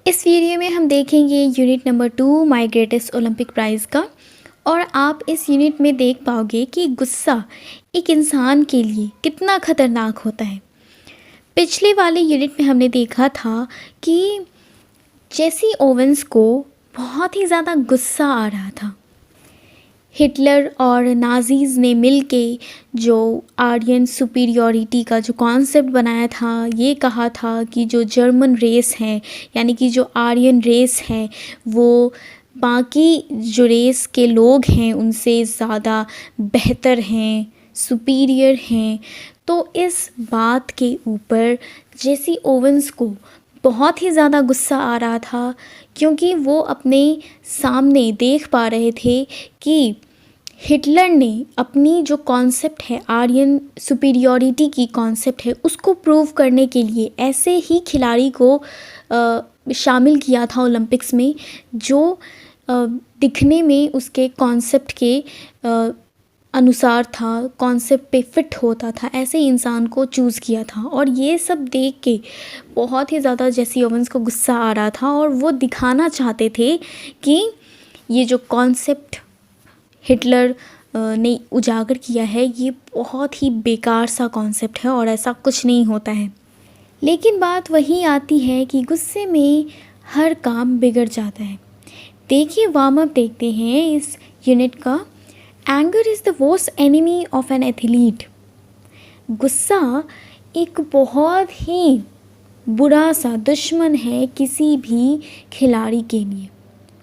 इस वीडियो में हम देखेंगे unit number 2 my greatest Olympic prize का। और आप इस यूनिट में देख पाओगे कि गुस्सा एक इंसान के लिए कितना ख़तरनाक होता है। पिछले वाले यूनिट में हमने देखा था कि जेसी ओवेंस को बहुत ही ज़्यादा गुस्सा आ रहा था। हिटलर और नाज़ीज़ ने मिलके जो आर्यन सुपीरियॉरिटी का जो कॉन्सेप्ट बनाया था, ये कहा था कि जो जर्मन रेस है यानी कि जो आर्यन रेस है वो बाकी जो रेस के लोग हैं उनसे ज़्यादा बेहतर हैं, सुपीरियर हैं। तो इस बात के ऊपर जेसी ओवेंस को बहुत ही ज़्यादा गुस्सा आ रहा था, क्योंकि वो अपने सामने देख पा रहे थे कि हिटलर ने अपनी जो कॉन्सेप्ट है, आर्यन सुपीरियॉरिटी की कॉन्सेप्ट है, उसको प्रूव करने के लिए ऐसे ही खिलाड़ी को शामिल किया था ओलंपिक्स में जो दिखने में उसके कॉन्सेप्ट के अनुसार था, कॉन्सेप्ट पे फिट होता था, ऐसे ही इंसान को चूज़ किया था। और ये सब देख के बहुत ही ज़्यादा जेसी ओवेंस को गुस्सा आ रहा था और वो दिखाना चाहते थे कि ये जो कॉन्सेप्ट हिटलर ने उजागर किया है ये बहुत ही बेकार सा कॉन्सेप्ट है और ऐसा कुछ नहीं होता है। लेकिन बात वही आती है कि गुस्से में हर काम बिगड़ जाता है। देखिए वार्म अप देखते हैं इस यूनिट का। Anger is the worst enemy of an athlete. गुस्सा एक बहुत ही बुरा सा दुश्मन है किसी भी खिलाड़ी के लिए।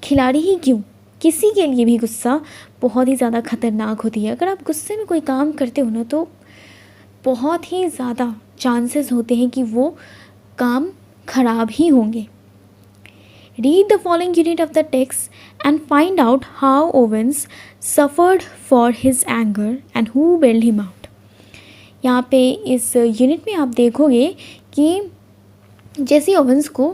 खिलाड़ी ही क्यों, किसी के लिए भी गुस्सा बहुत ही ज़्यादा ख़तरनाक होती है। अगर आप गुस्से में कोई काम करते हो ना तो बहुत ही ज़्यादा चांसेस होते हैं कि वो काम ख़राब ही होंगे। Read the following unit of the text and find out how Owens suffered for his anger and who bailed him out. यहाँ पे इस यूनिट में आप देखोगे कि जेसी ओवेंस को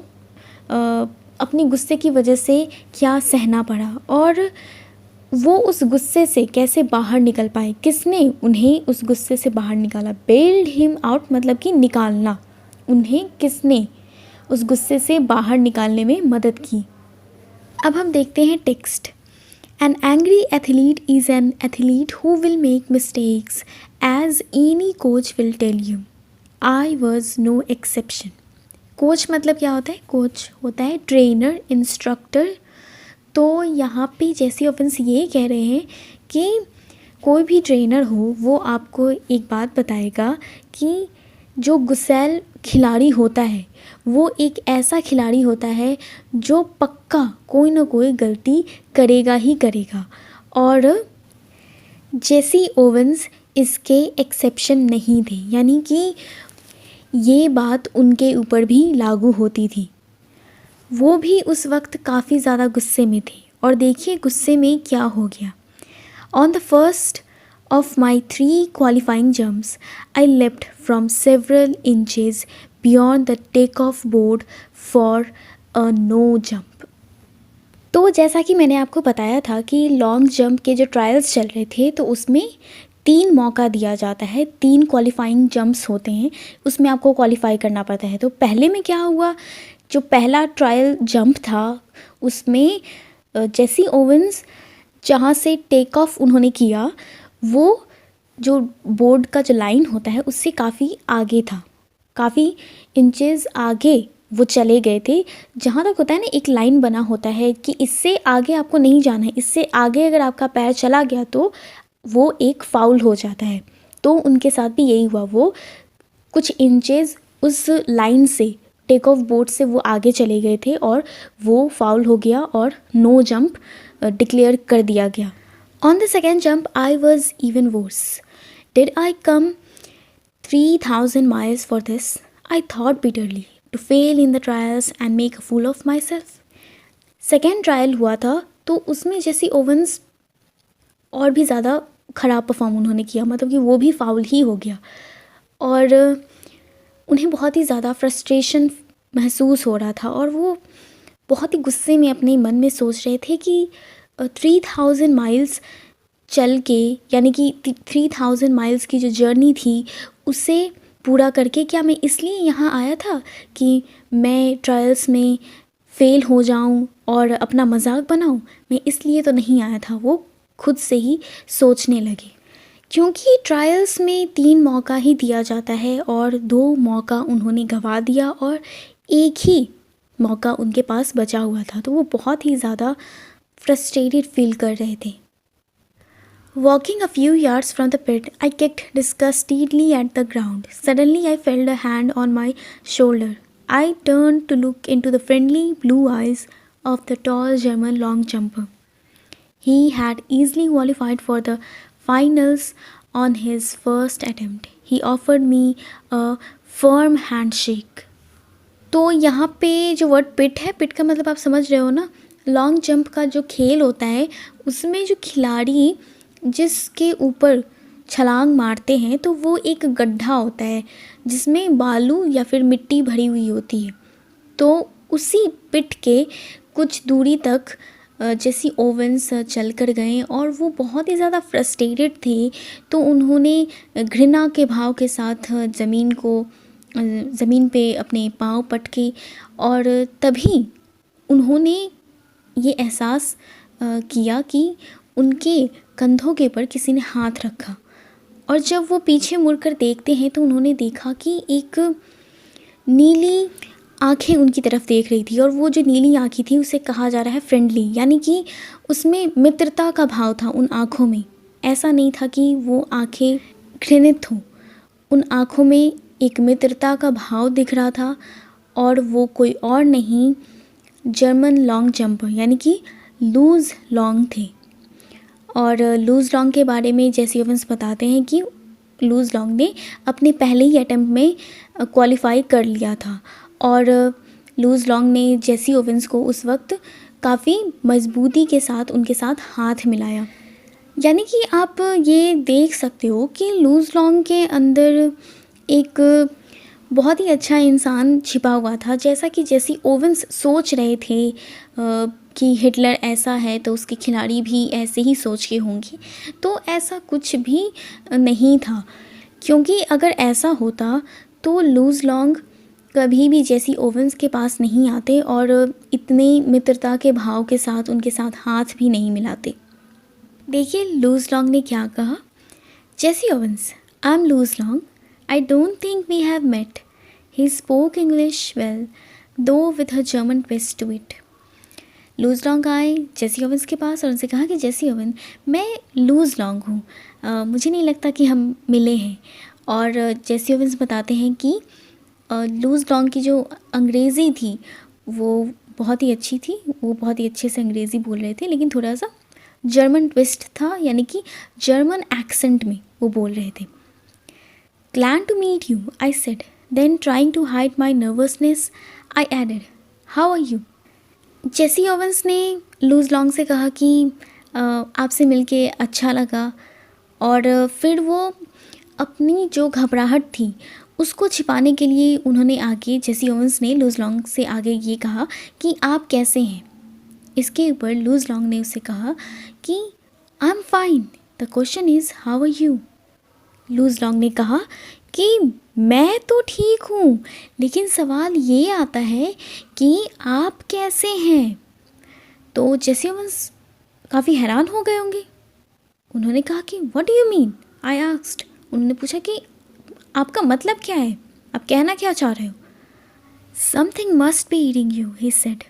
अपनी गुस्से की वजह से क्या सहना पड़ा और वो उस गुस्से से कैसे बाहर निकल पाए, किसने उन्हें उस गुस्से से बाहर निकाला। बेल्ड हिम आउट मतलब कि निकालना, उन्हें किसने उस गुस्से से बाहर निकालने में मदद की। अब हम देखते हैं text. An angry athlete is an athlete who will make mistakes as any coach will tell you. I was no exception. Coach मतलब क्या होता है? कोच होता है ट्रेनर, इंस्ट्रक्टर। तो यहाँ पे जेसी ओवेंस ये कह रहे हैं कि कोई भी ट्रेनर हो वो आपको एक बात बताएगा कि जो गुस्सैल खिलाड़ी होता है वो एक ऐसा खिलाड़ी होता है जो पक्का कोई ना कोई गलती करेगा ही करेगा। और जेसी ओवेंस इसके एक्सेप्शन नहीं थे, यानी कि ये बात उनके ऊपर भी लागू होती थी। वो भी उस वक्त काफ़ी ज़्यादा गुस्से में थे और देखिए गुस्से में क्या हो गया। On the first of my 3 qualifying jumps, I leapt from several inches beyond the takeoff board for a no jump. तो जैसा कि मैंने आपको बताया था कि लॉन्ग जंप के जो ट्रायल्स चल रहे थे तो उसमें 3 मौका दिया जाता है, 3 क्वालिफाइंग जंप्स होते हैं, उसमें आपको क्वालिफाई करना पड़ता है। तो पहले में क्या हुआ, जो पहला ट्रायल जंप था उसमें जेसी ओवेंस जहाँ से टेक ऑफ उन्होंने किया वो जो बोर्ड का जो लाइन होता है उससे काफ़ी आगे था, काफ़ी इंचेस आगे वो चले गए थे। जहाँ तक होता है ना एक लाइन बना होता है कि इससे आगे आपको नहीं जाना है, इससे आगे अगर आपका पैर चला गया तो वो एक फाउल हो जाता है। तो उनके साथ भी यही हुआ, वो कुछ इंचेस उस लाइन से टेक ऑफ बोर्ड से वो आगे चले गए थे और वो फाउल हो गया और नो जंप डिक्लेयर कर दिया गया। On the second jump, I was even worse. Did I come 3,000 miles for this? I thought bitterly, to fail in the trials and make a fool of myself. Second trial हुआ था तो उसमें Jesse Owens और भी ज़्यादा ख़राब perform उन्होंने किया, मतलब कि वो भी फाउल ही हो गया और उन्हें बहुत ही ज़्यादा फ्रस्ट्रेशन महसूस हो रहा था और वो बहुत ही गुस्से में अपने मन में सोच रहे थे कि 3,000 माइल्स चल के, यानी कि 3,000 माइल्स की जो जर्नी थी उसे पूरा करके क्या मैं इसलिए यहाँ आया था कि मैं ट्रायल्स में फ़ेल हो जाऊं और अपना मजाक बनाऊं, मैं इसलिए तो नहीं आया था, वो खुद से ही सोचने लगे। क्योंकि ट्रायल्स में 3 मौका ही दिया जाता है और 2 मौका उन्होंने गंवा दिया और एक ही मौका उनके पास बचा हुआ था, तो वो बहुत ही ज़्यादा फ्रस्ट्रेटेड फील कर रहे थे। Walking a few yards from the pit, I kicked disgustedly at the ground. Suddenly, I felt a hand on my shoulder. I turned to look into the friendly blue eyes of the tall German long jumper. He had easily qualified for the finals on his first attempt. He offered me a firm handshake. तो यहाँ पे जो word पिट है, पिट का मतलब आप समझ रहे हो ना, लॉन्ग जंप का जो खेल होता है उसमें जो खिलाड़ी जिसके ऊपर छलांग मारते हैं तो वो एक गड्ढा होता है जिसमें बालू या फिर मिट्टी भरी हुई होती है। तो उसी पिट के कुछ दूरी तक जेसी ओवेंस चल कर गए और वो बहुत ही ज़्यादा फ्रस्ट्रेटेड थे, तो उन्होंने घृणा के भाव के साथ ज़मीन पे अपने पाँव पटके और तभी उन्होंने ये एहसास किया कि उनके कंधों के ऊपर किसी ने हाथ रखा। और जब वो पीछे मुड़कर देखते हैं तो उन्होंने देखा कि एक नीली आंखें उनकी तरफ देख रही थी और वो जो नीली आंखें थी उसे कहा जा रहा है फ्रेंडली, यानी कि उसमें मित्रता का भाव था उन आँखों में। ऐसा नहीं था कि वो आंखें घृणित हों, उन आँखों में एक मित्रता का भाव दिख रहा था और वो कोई और नहीं, जर्मन लॉन्ग जंपर यानी कि लूज़ लॉन्ग थे। और लूज़ लॉन्ग के बारे में जेसी ओवेंस बताते हैं कि लूज़ लॉन्ग ने अपने पहले ही अटेम्प्ट में क्वालिफाई कर लिया था और लूज़ लॉन्ग ने जेसी ओवेंस को उस वक्त काफ़ी मजबूती के साथ उनके साथ हाथ मिलाया। यानी कि आप ये देख सकते हो कि लूज़ लॉन्ग के अंदर एक बहुत ही अच्छा इंसान छिपा हुआ था। जैसा कि जेसी ओवेंस सोच रहे थे कि हिटलर ऐसा है तो उसके खिलाड़ी भी ऐसे ही सोच के होंगे, तो ऐसा कुछ भी नहीं था। क्योंकि अगर ऐसा होता तो लूज़ लॉन्ग कभी भी जेसी ओवेंस के पास नहीं आते और इतने मित्रता के भाव के साथ उनके साथ हाथ भी नहीं मिलाते। देखिए लूज़ लॉन्ग ने क्या कहा। Jesse Owens, I am Luz Long, I don't think we have met. He spoke English well though with a German twist to it. Luz Long आए जेसी ओवेंस के पास और उनसे कहा कि जेसी ओवन, मैं लूज़ लॉन्ग हूँ, मुझे नहीं लगता कि हम मिले हैं। और जेसी ओवेंस बताते हैं कि लूज़ लॉन्ग की जो अंग्रेज़ी थी वो बहुत ही अच्छी थी, वो बहुत ही अच्छे से अंग्रेज़ी बोल रहे थे, लेकिन थोड़ा सा जर्मन ट्विस्ट था, यानी कि जर्मन एक्सेंट में वो बोल रहे थे। Glad to meet you, I said. Then trying to hide my nervousness, I added, How are you? JC Owens ने लूज़ लॉन्ग से कहा कि आपसे मिलके अच्छा लगा और फिर वो अपनी जो घबराहट थी उसको छिपाने के लिए उन्होंने आगे जेसी ओवेंस ने लूज़ लॉन्ग से आगे ये कहा कि आप कैसे हैं। इसके ऊपर लूज़ लॉन्ग ने उससे कहा कि I am fine, the question is how are you. Luz Long ने कहा कि मैं तो ठीक हूँ, लेकिन सवाल ये आता है कि आप कैसे हैं। तो जेसी ओवेंस काफ़ी हैरान हो गए होंगे। उन्होंने कहा कि what do you mean, I asked. उन्होंने पूछा कि आपका मतलब क्या है, आप कहना क्या चाह रहे हो। Something must be eating you, he said,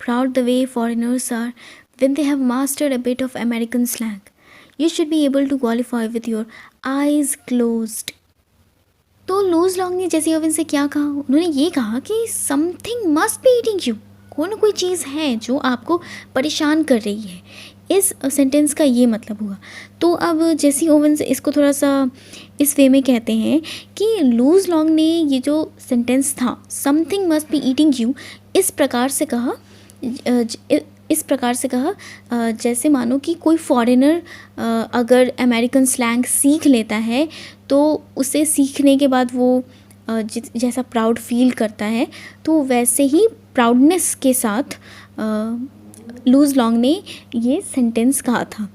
proud the way foreigners are when they have mastered a bit of American slang. You should be able to qualify with your eyes closed. तो Luz Long ने Jesse Owens से क्या कहा, उन्होंने ये कहा कि something must be eating you, कोई ना कोई चीज़ है जो आपको परेशान कर रही है। इस सेंटेंस का ये मतलब हुआ। तो अब जेसी ओवेंस इसको थोड़ा सा इस वे में कहते हैं कि लूज़ लॉन्ग ने ये जो सेंटेंस था something must be eating you इस प्रकार से कहा जैसे मानो कि कोई फॉरेनर अगर अमेरिकन स्लैंग सीख लेता है तो उसे सीखने के बाद वो जैसा प्राउड फील करता है, तो वैसे ही प्राउडनेस के साथ लूज़ लॉन्ग ने ये सेंटेंस कहा था।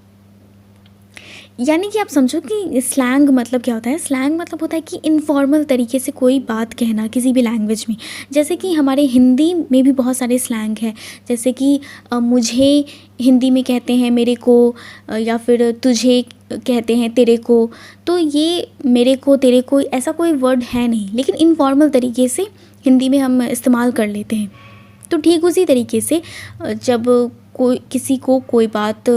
यानी कि आप समझो कि स्लैंग मतलब क्या होता है। स्लैंग मतलब होता है कि इनफॉर्मल तरीके से कोई बात कहना किसी भी लैंग्वेज में। जैसे कि हमारे हिंदी में भी बहुत सारे स्लैंग हैं। जैसे कि मुझे हिंदी में कहते हैं मेरे को, या फिर तुझे कहते हैं तेरे को। तो ये मेरे को तेरे को ऐसा कोई वर्ड है नहीं, लेकिन इनफॉर्मल तरीके से हिंदी में हम इस्तेमाल कर लेते हैं। तो ठीक उसी तरीके से जब कोई किसी को कोई बात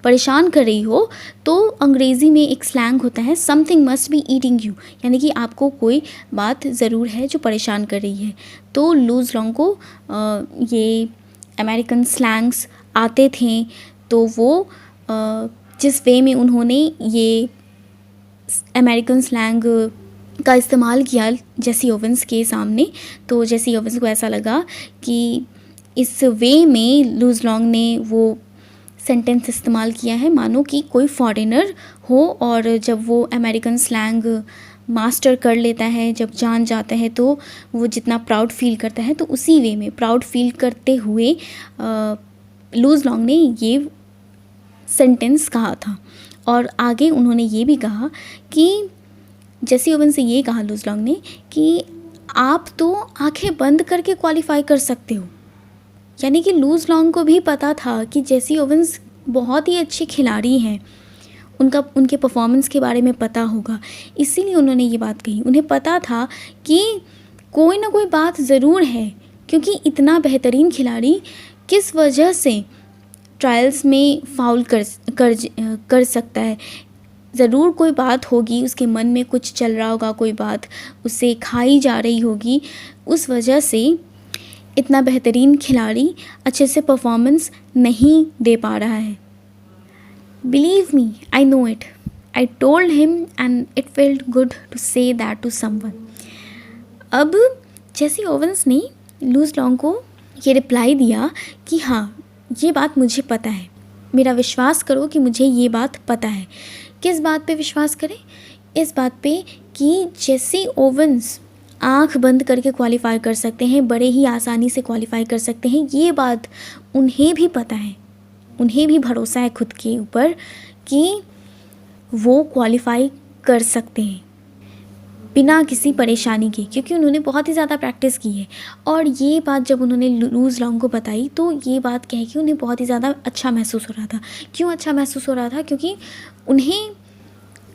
परेशान कर रही हो, तो अंग्रेज़ी में एक स्लैंग होता है, something must be eating you. यानी कि आपको कोई बात ज़रूर है जो परेशान कर रही है। तो लूज़ लॉन्ग को ये अमेरिकन स्लैंग्स आते थे। तो वो जिस वे में उन्होंने ये अमेरिकन स्लैंग का इस्तेमाल किया जेसी ओवेंस के सामने, तो जेसी ओवेंस को ऐसा लगा कि इस वे में लूज़ लॉन्ग ने वो सेंटेंस इस्तेमाल किया है मानो कि कोई फॉरेनर हो, और जब वो अमेरिकन स्लैंग मास्टर कर लेता है, जब जान जाता है, तो वो जितना प्राउड फील करता है, तो उसी वे में प्राउड फील करते हुए लूज़ लॉन्ग ने ये सेंटेंस कहा था। और आगे उन्होंने ये भी कहा कि जेसी ओवेंस से ये कहा लूज़ लॉन्ग ने कि आप तो आंखें बंद करके क्वालिफाई कर सकते हो। यानी कि लूज़ लॉन्ग को भी पता था कि जेसी ओवेंस बहुत ही अच्छे खिलाड़ी हैं, उनके परफॉर्मेंस के बारे में पता होगा, इसीलिए उन्होंने ये बात कही। उन्हें पता था कि कोई ना कोई बात ज़रूर है, क्योंकि इतना बेहतरीन खिलाड़ी किस वजह से ट्रायल्स में फाउल कर सकता है। ज़रूर कोई बात होगी, उसके मन में कुछ चल रहा होगा, कोई बात उससे खाई जा रही होगी, उस वजह से इतना बेहतरीन खिलाड़ी अच्छे से परफॉर्मेंस नहीं दे पा रहा है। Believe me, I know it, I told him and it felt good to say that to someone. अब जेसी ओवेंस ने लूज़ लॉन्ग को ये रिप्लाई दिया कि हाँ, ये बात मुझे पता है, मेरा विश्वास करो कि मुझे ये बात पता है। किस बात पे विश्वास करें? इस बात पे कि जेसी ओवेंस आँख बंद करके क्वालिफ़ाई कर सकते हैं, बड़े ही आसानी से क्वालिफ़ाई कर सकते हैं। ये बात उन्हें भी पता है, उन्हें भी भरोसा है खुद के ऊपर कि वो क्वालिफ़ाई कर सकते हैं बिना किसी परेशानी के, क्योंकि उन्होंने बहुत ही ज़्यादा प्रैक्टिस की है। और ये बात जब उन्होंने लूज़ लॉन्ग को बताई, तो ये बात कह के उन्हें बहुत ही ज़्यादा अच्छा महसूस हो रहा था। क्यों अच्छा महसूस हो रहा था? क्योंकि उन्हें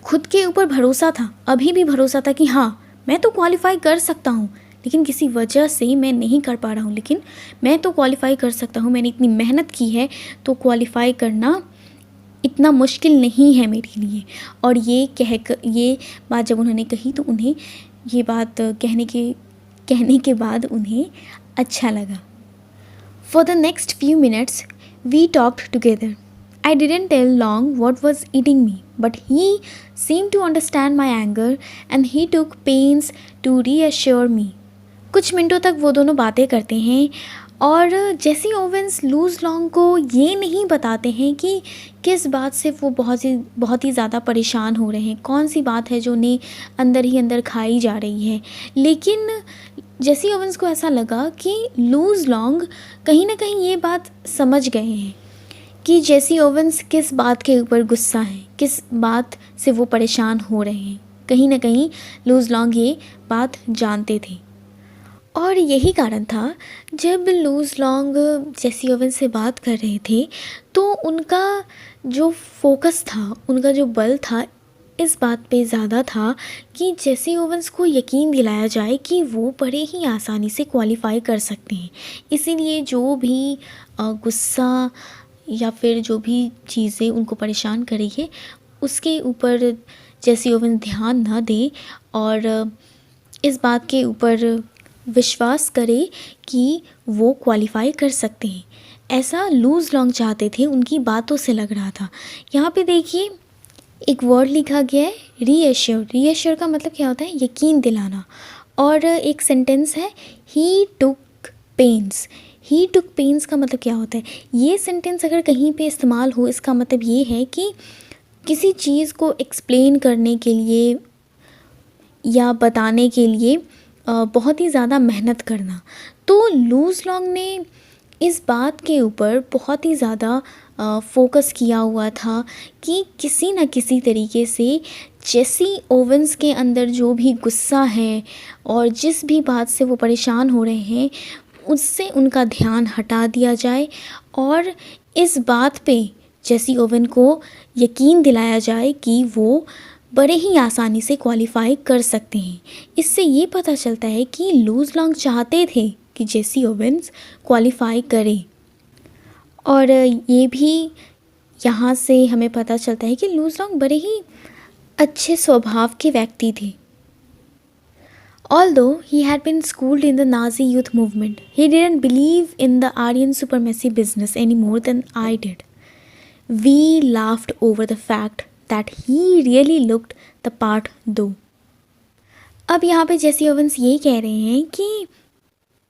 खुद के ऊपर भरोसा था, अभी भी भरोसा था कि हाँ, मैं तो क्वालिफ़ाई कर सकता हूँ, लेकिन किसी वजह से मैं नहीं कर पा रहा हूँ, लेकिन मैं तो क्वालिफ़ाई कर सकता हूँ। मैंने इतनी मेहनत की है, तो क्वालिफ़ाई करना इतना मुश्किल नहीं है मेरे लिए। और ये बात जब उन्होंने कही, तो उन्हें ये बात कहने के बाद उन्हें अच्छा लगा। For the next few minutes, we talked together. I didn't tell Long what was eating me, but he seemed to understand my anger and he took pains to reassure me. कुछ मिनटों तक वो दोनों बातें करते हैं, और जेसी ओवेंस लूज़ लॉन्ग को ये नहीं बताते हैं कि किस बात से वो बहुत ही ज़्यादा परेशान हो रहे हैं, कौन सी बात है जो उन्हें अंदर ही अंदर खाई जा रही है। लेकिन जेसी ओवेंस को ऐसा लगा कि लूज़ लॉन्ग कहीं ना कहीं ये बात समझ गए हैं कि जेसी ओवेंस किस बात के ऊपर गुस्सा है, किस बात से वो परेशान हो रहे हैं। कहीं ना कहीं लूज़ लॉन्ग ये बात जानते थे, और यही कारण था जब लूज़ लॉन्ग जेसी ओवेंस से बात कर रहे थे, तो उनका जो फोकस था, उनका जो बल था, इस बात पे ज़्यादा था कि जेसी ओवेंस को यकीन दिलाया जाए कि वो बड़े ही आसानी से क्वालिफ़ाई कर सकते हैं। इसीलिए जो भी गुस्सा या फिर जो भी चीज़ें उनको परेशान कर रही है, उसके ऊपर जेसी ओवेंस ध्यान ना दे, और इस बात के ऊपर विश्वास करे कि वो क्वालिफ़ाई कर सकते हैं। ऐसा लूज़ लॉन्ग चाहते थे, उनकी बातों से लग रहा था। यहाँ पे देखिए एक वर्ड लिखा गया है, रीएश्योर। रीएश्योर का मतलब क्या होता है? यकीन दिलाना। और एक सेंटेंस है, ही टुक पेन्स। ही टुक पेन्स का मतलब क्या होता है? ये सेंटेंस अगर कहीं पे इस्तेमाल हो, इसका मतलब ये है कि किसी चीज़ को एक्सप्लेन करने के लिए या बताने के लिए बहुत ही ज़्यादा मेहनत करना। तो लूज़ लॉन्ग ने इस बात के ऊपर बहुत ही ज़्यादा फोकस किया हुआ था कि किसी न किसी तरीके से जेसी ओवेंस के अंदर जो भी गुस्सा है और जिस भी बात से वो परेशान हो रहे हैं उससे उनका ध्यान हटा दिया जाए और इस बात पे जेसी ओवन को यकीन दिलाया जाए कि वो बड़े ही आसानी से क्वालिफाई कर सकते हैं। इससे ये पता चलता है कि लूज़ लॉन्ग चाहते थे कि जेसी ओवेंस क्वालिफाई करे और ये भी यहाँ से हमें पता चलता है कि लूज़ लॉन्ग बड़े ही अच्छे स्वभाव के व्यक्ति थे। Although he had been schooled in the Nazi youth movement, he didn't believe in the Aryan supremacy business any more than I did. We laughed over the fact that he really looked the part though. अब यहाँ पे Jesse Owens ये कह रहे हैं कि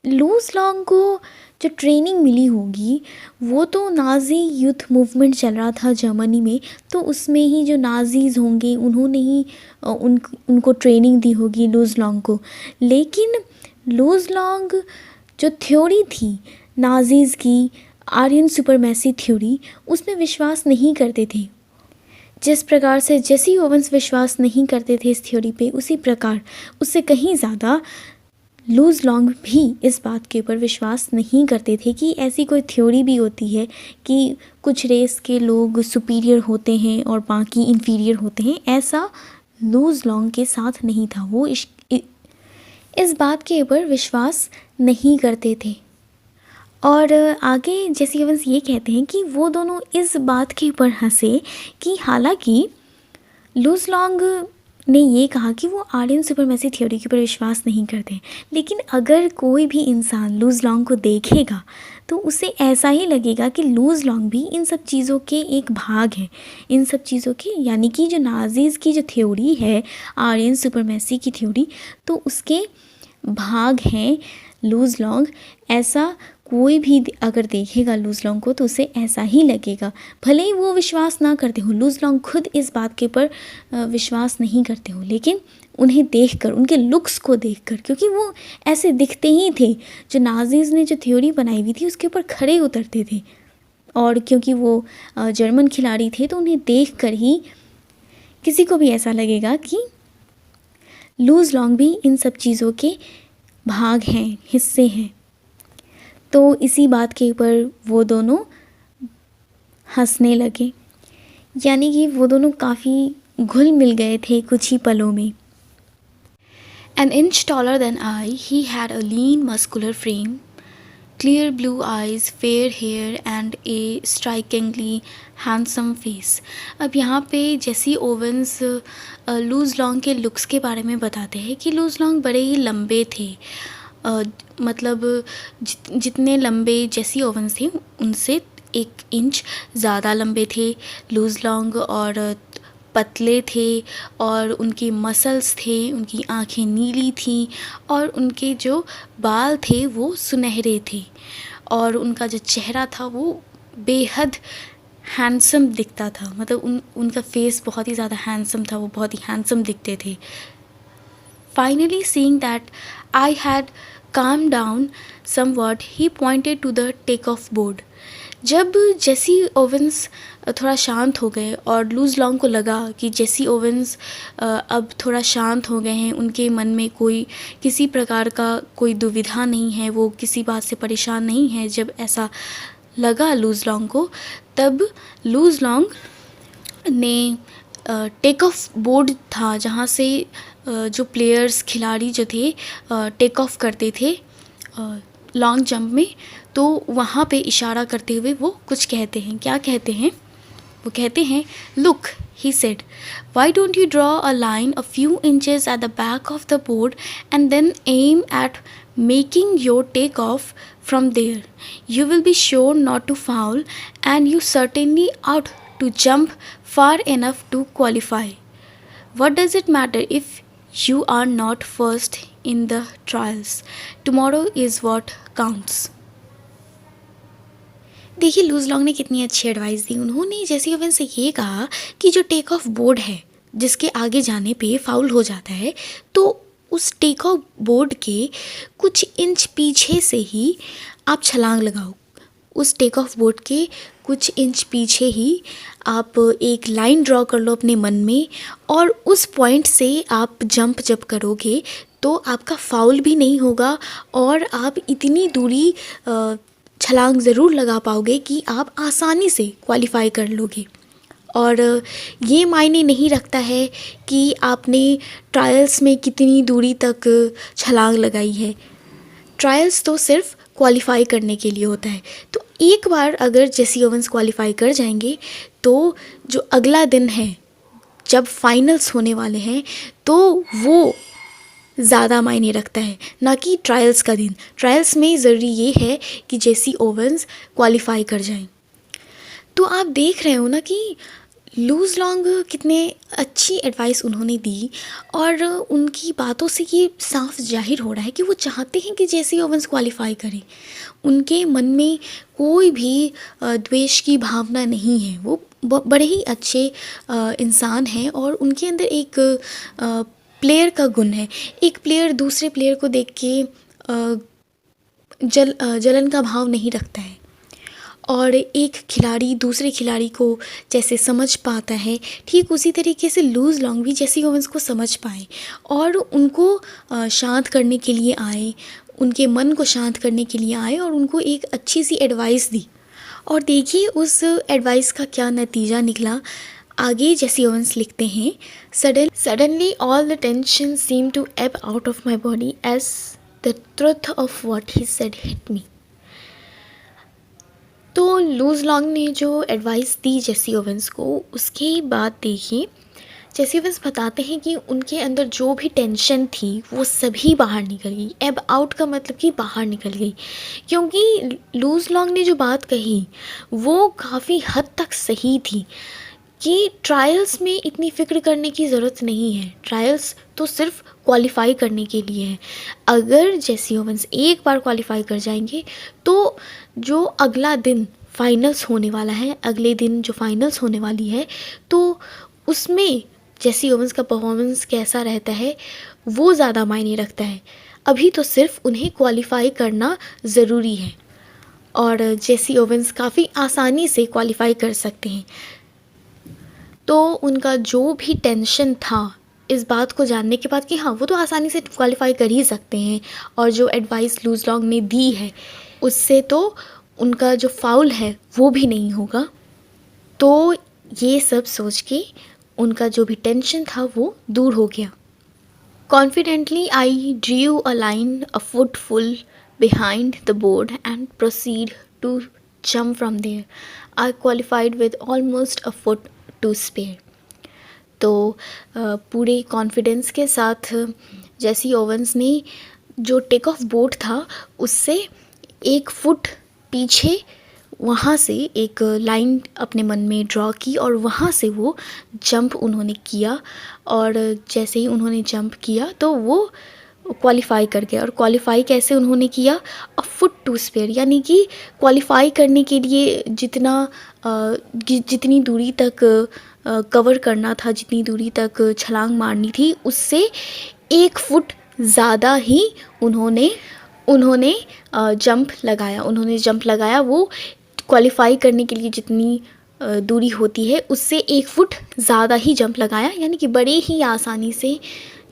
loose Long को जो ट्रेनिंग मिली होगी वो तो नाज़ी यूथ मूवमेंट चल रहा था जर्मनी में, तो उसमें ही जो नाज़ीज़ होंगे उन्होंने ही उनको ट्रेनिंग दी होगी लूज़ लॉन्ग को। लेकिन लूज़ लॉन्ग जो थ्योरी थी नाज़ीज़ की, आर्यन सुपरमेसी थ्योरी, उसमें विश्वास नहीं करते थे। जिस प्रकार से जेसी ओवेंस विश्वास नहीं करते थे इस थ्योरी पे, उसी प्रकार उससे कहीं ज़्यादा लूज़ लॉन्ग भी इस बात के ऊपर विश्वास नहीं करते थे कि ऐसी कोई थ्योरी भी होती है कि कुछ रेस के लोग सुपीरियर होते हैं और बाकी इन्फीरियर होते हैं। ऐसा लूज़ लॉन्ग के साथ नहीं था, वो इस बात के ऊपर विश्वास नहीं करते थे। और आगे जेसी ओवेंस ये कहते हैं कि वो दोनों इस बात के ऊपर हंसे कि हालांकि लूज़ लॉन्ग ने ये कहा कि वो आर्यन सुपरमेसी थ्योरी के ऊपर विश्वास नहीं करते, लेकिन अगर कोई भी इंसान लूज़ लॉन्ग को देखेगा तो उसे ऐसा ही लगेगा कि लूज़ लॉन्ग भी इन सब चीज़ों के एक भाग है, इन सब चीज़ों के, यानी कि जो नाज़ीज़ की जो थ्योरी है आर्यन सुपरमेसी की थ्योरी, तो उसके भाग हैं लूज़ लॉन्ग। ऐसा कोई भी अगर देखेगा लूज़ लॉन्ग को तो उसे ऐसा ही लगेगा, भले ही वो विश्वास ना करते हो, लूज़ लॉन्ग खुद इस बात के ऊपर विश्वास नहीं करते हो, लेकिन उन्हें देखकर, उनके लुक्स को देखकर, क्योंकि वो ऐसे दिखते ही थे, जो नाज़ीज़ ने जो थ्योरी बनाई हुई थी उसके ऊपर खड़े उतरते थे, और क्योंकि वो जर्मन खिलाड़ी थे तो उन्हें देखकर ही किसी को भी ऐसा लगेगा कि लूज़ लॉन्ग भी इन सब चीज़ों के भाग हैं, हिस्से हैं। तो इसी बात के ऊपर वो दोनों हंसने लगे, यानी कि वो दोनों काफ़ी घुल मिल गए थे कुछ ही पलों में। An inch taller than I, he had a lean muscular frame, clear blue eyes, fair hair and a strikingly handsome face. अब यहाँ पे जेसी ओवेंस लूज़ लॉन्ग के लुक्स के बारे में बताते हैं कि लूज़ लॉन्ग बड़े ही लंबे थे, मतलब जितने लंबे जेसी ओवेंस थे उनसे 1 इंच ज़्यादा लंबे थे लूज़ लॉन्ग, और पतले थे, और उनकी मसल्स थे, उनकी आंखें नीली थीं, और उनके जो बाल थे वो सुनहरे थे, और उनका जो चेहरा था वो बेहद हैंडसम दिखता था, मतलब उनका फेस बहुत ही ज़्यादा हैंडसम था, वो बहुत ही हैंडसम दिखते थे। Finally, seeing that I had calmed down somewhat, he pointed to the takeoff board. जब जेसी ओवेंस थोड़ा शांत हो गए और लूज़ लॉन्ग को लगा कि जेसी ओवेंस अब थोड़ा शांत हो गए हैं, उनके मन में कोई किसी प्रकार का कोई दुविधा नहीं है, वो किसी बात से परेशान नहीं है, जब ऐसा लगा लूज़ लॉन्ग को, तब लूज़ लॉन्ग ने टेक ऑफ बोर्ड था जहाँ से जो प्लेयर्स, खिलाड़ी जो थे टेक ऑफ करते थे लॉन्ग जंप में, तो वहाँ पे इशारा करते हुए वो कुछ कहते हैं। क्या कहते हैं? वो कहते हैं, look, he said, why don't you draw a line a few inches at the back of the board and then aim at making your take off from there? You will be sure not to foul and you certainly ought to jump far enough to qualify. What does it matter if you are not first in the trials? Tomorrow is what counts. देखिए loose Long ने कितनी अच्छी advice दी। उन्होंने Jesse Owens से ये कहा कि जो टेक ऑफ बोर्ड है जिसके आगे जाने पे फाउल हो जाता है, तो उस टेक ऑफ बोर्ड के कुछ इंच पीछे से ही आप छलांग लगाओ, उस टेक ऑफ बोर्ड के कुछ इंच पीछे ही आप एक लाइन ड्रॉ कर लो अपने मन में, और उस पॉइंट से आप जंप जब करोगे तो आपका फाउल भी नहीं होगा और आप इतनी दूरी छलांग ज़रूर लगा पाओगे कि आप आसानी से क्वालिफाई कर लोगे। और ये मायने नहीं रखता है कि आपने ट्रायल्स में कितनी दूरी तक छलांग लगाई है। ट्रायल्स तो सिर्फ क्वालिफाई करने के लिए होता है। तो एक बार अगर जेसी ओवेंस क्वालिफाई कर जाएंगे तो जो अगला दिन है जब फाइनल्स होने वाले हैं तो वो ज़्यादा मायने रखता है, ना कि ट्रायल्स का दिन। ट्रायल्स में ज़रूरी ये है कि जेसी ओवेंस क्वालिफाई कर जाएं। तो आप देख रहे हो ना कि लूज़ लॉन्ग कितने अच्छी एडवाइस उन्होंने दी, और उनकी बातों से ये साफ जाहिर हो रहा है कि वो चाहते हैं कि जेसी ओवेंस क्वालिफाई करें। उनके मन में कोई भी द्वेष की भावना नहीं है। वो बड़े ही अच्छे इंसान हैं और उनके अंदर एक प्लेयर का गुण है। एक प्लेयर दूसरे प्लेयर को देख के जलन का भाव नहीं रखता है, और एक खिलाड़ी दूसरे खिलाड़ी को जैसे समझ पाता है, ठीक उसी तरीके से लूज़ लॉन्ग भी जेसी ओवेंस को समझ पाए और उनको शांत करने के लिए आए, उनके मन को शांत करने के लिए आए और उनको एक अच्छी सी एडवाइस दी। और देखिए उस एडवाइस का क्या नतीजा निकला। आगे जेसी ओवेंस लिखते हैं, suddenly all the tension seem to ebb out of my body as the truth of what he said hit me. तो लूज़ लॉन्ग ने जो एडवाइस दी जेसी ओवेंस को, उसके बाद देखिए जेसी ओवेंस बताते हैं कि उनके अंदर जो भी टेंशन थी वो सभी बाहर निकल गई। एब आउट का मतलब कि बाहर निकल गई, क्योंकि लूज़ लॉन्ग ने जो बात कही वो काफ़ी हद तक सही थी कि ट्रायल्स में इतनी फ़िक्र करने की ज़रूरत नहीं है। ट्रायल्स तो सिर्फ क्वालिफ़ाई करने के लिए है। अगर जेसी ओवेंस एक बार क्वालिफ़ाई कर जाएंगे तो जो अगला दिन फाइनल्स होने वाला है, अगले दिन जो फाइनल्स होने वाली है, तो उसमें जेसी ओवेंस का परफॉर्मेंस कैसा रहता है वो ज़्यादा मायने रखता है। अभी तो सिर्फ उन्हें क्वालिफ़ाई करना ज़रूरी है और जेसी ओवेंस काफ़ी आसानी से क्वालिफ़ाई कर सकते हैं। तो उनका जो भी टेंशन था इस बात को जानने के बाद कि हाँ वो तो आसानी से क्वालिफ़ाई कर ही सकते हैं, और जो एडवाइस लूज़ लॉन्ग ने दी है उससे तो उनका जो फाउल है वो भी नहीं होगा। तो ये सब सोच के उनका जो भी टेंशन था वो दूर हो गया। Confidently I drew a line a foot full behind the board and proceed to jump from there. I qualified with almost a foot to spare. तो पूरे कॉन्फिडेंस के साथ जेसी ओवेंस ने जो टेक ऑफ बोर्ड था उससे 1 फुट पीछे वहाँ से एक लाइन अपने मन में ड्रॉ की और वहाँ से वो जंप उन्होंने किया, और जैसे ही उन्होंने जंप किया तो वो क्वालिफ़ाई कर गया। और क्वालिफ़ाई कैसे उन्होंने किया, अ फुट टू स्पेयर, यानी कि क्वालिफ़ाई करने के लिए जितनी दूरी तक कवर करना था, जितनी दूरी तक छलांग मारनी थी, उससे 1 फुट ज़्यादा ही उन्होंने जंप लगाया। वो क्वालिफ़ाई करने के लिए जितनी दूरी होती है उससे 1 फुट ज़्यादा ही जंप लगाया, यानी कि बड़े ही आसानी से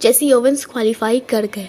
जेसी ओवेंस क्वालिफ़ाई कर गए।